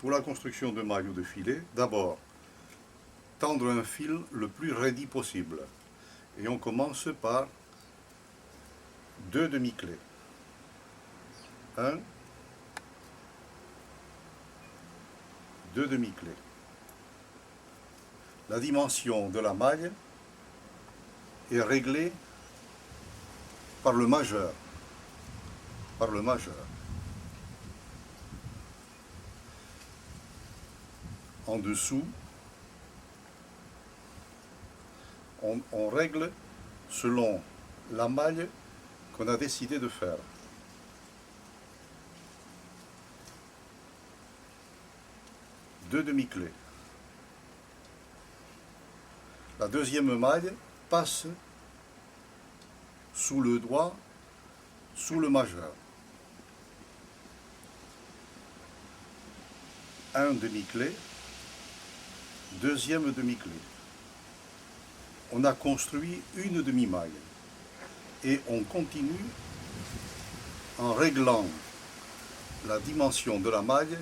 Pour la construction de mailles ou de filets, d'abord, tendre un fil le plus raidi possible. Et on commence par 2 demi-clés. 1, 2 demi-clés. La dimension de la maille est réglée par le majeur. En dessous, on règle selon la maille qu'on a décidé de faire. Deux demi-clés. La deuxième maille passe sous le doigt, sous le majeur. Un demi-clé, deuxième demi-clé. On a construit une demi-maille et on continue en réglant la dimension de la maille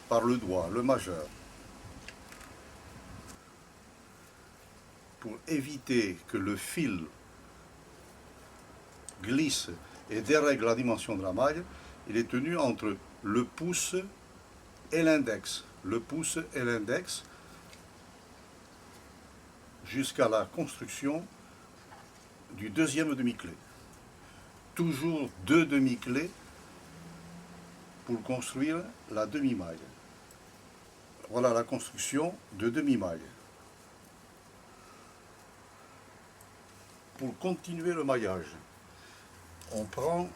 par le doigt, le majeur. Pour éviter que le fil glisse et dérègle la dimension de la maille, il est tenu entre le pouce et l'index. Le pouce et l'index jusqu'à la construction du deuxième demi-clé. Toujours 2 demi-clés pour construire la demi-maille. Voilà la construction de demi-maille. Pour continuer le maillage, on prend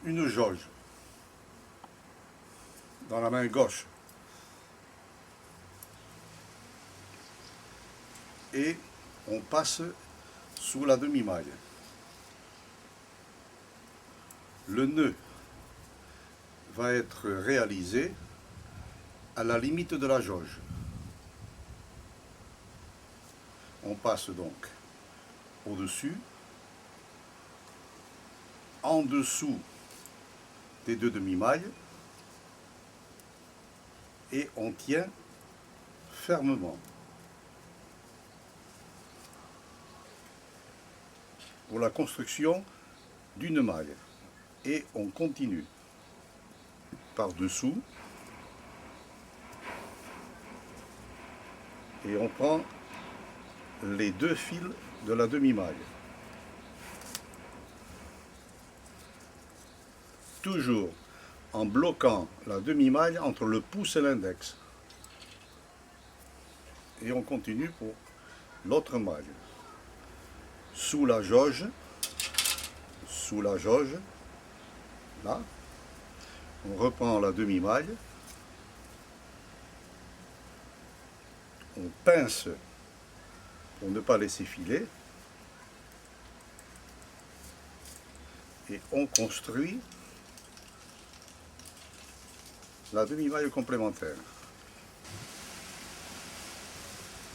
une jauge dans la main gauche et on passe sous la demi-maille. Le nœud va être réalisé à la limite de la jauge. On passe donc au-dessus, en dessous des 2 demi-mailles et on tient fermement. Pour la construction d'une maille. Et on continue par-dessous et on prend les 2 fils de la demi-maille. Toujours en bloquant la demi-maille entre le pouce et l'index. Et on continue pour l'autre maille. Sous la jauge, là, on reprend la demi-maille, on pince pour ne pas laisser filer, et on construit la demi-maille complémentaire.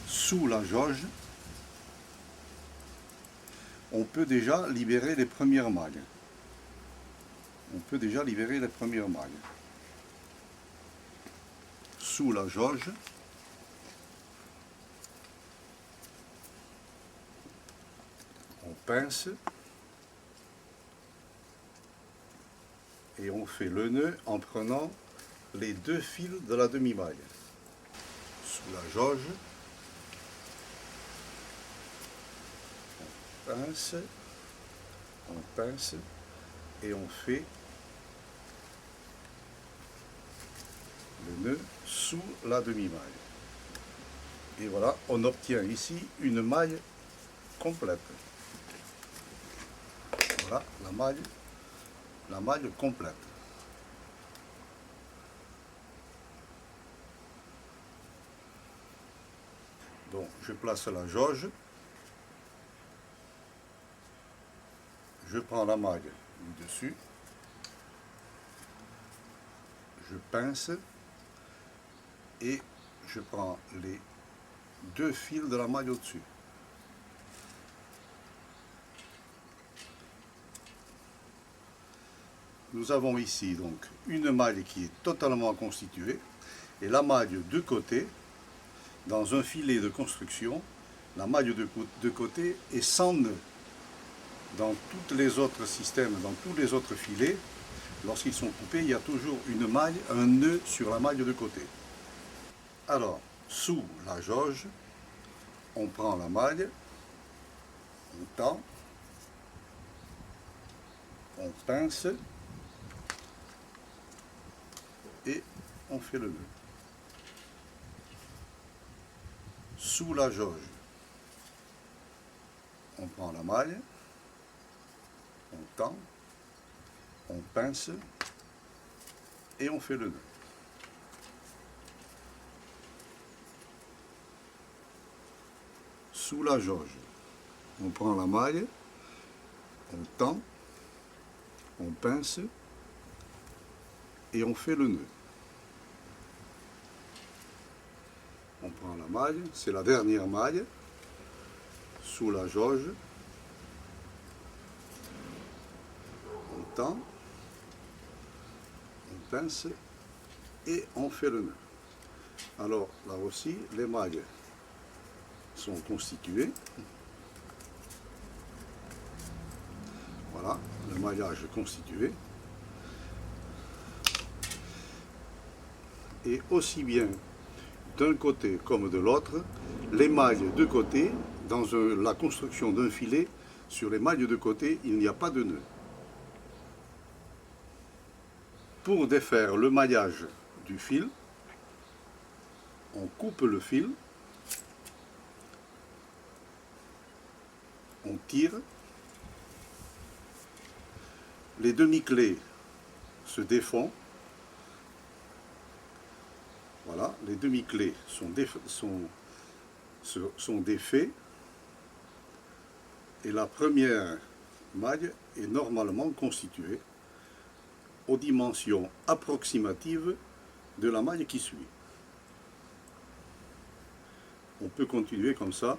Sous la jauge, on peut déjà libérer les premières mailles. Sous la jauge, on pince et on fait le nœud en prenant les 2 fils de la demi-maille. Sous la jauge, on pince et on fait le nœud sous la demi-maille. Et voilà, on obtient ici une maille complète. Voilà la maille complète. Donc je place la jauge. Je prends la maille du dessus, je pince et je prends les 2 fils de la maille au-dessus. Nous avons ici donc une maille qui est totalement constituée Et la maille de côté, dans un filet de construction, la maille de côté est sans nœud. Dans tous les autres systèmes, dans tous les autres filets, lorsqu'ils sont coupés, il y a toujours une maille, un nœud sur la maille de côté. Alors, sous la jauge, on prend la maille, on tend, on pince et on fait le nœud. Sous la jauge, on prend la maille, on tend, on pince et on fait le nœud. Sous la jauge, on prend la maille, on tend, on pince et on fait le nœud. On prend la maille, c'est la dernière maille, sous la jauge, on tend, on pince et on fait le nœud. Alors là aussi, les mailles sont constituées. Voilà, le maillage constitué. Et aussi bien d'un côté comme de l'autre, les mailles de côté, dans la construction d'un filet, sur les mailles de côté, il n'y a pas de nœud. Pour défaire le maillage du fil, on coupe le fil, on tire, les demi-clés se défont. Voilà, les demi-clés sont défaits et la première maille est normalement constituée aux dimensions approximatives de la maille qui suit. On peut continuer comme ça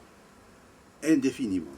indéfiniment.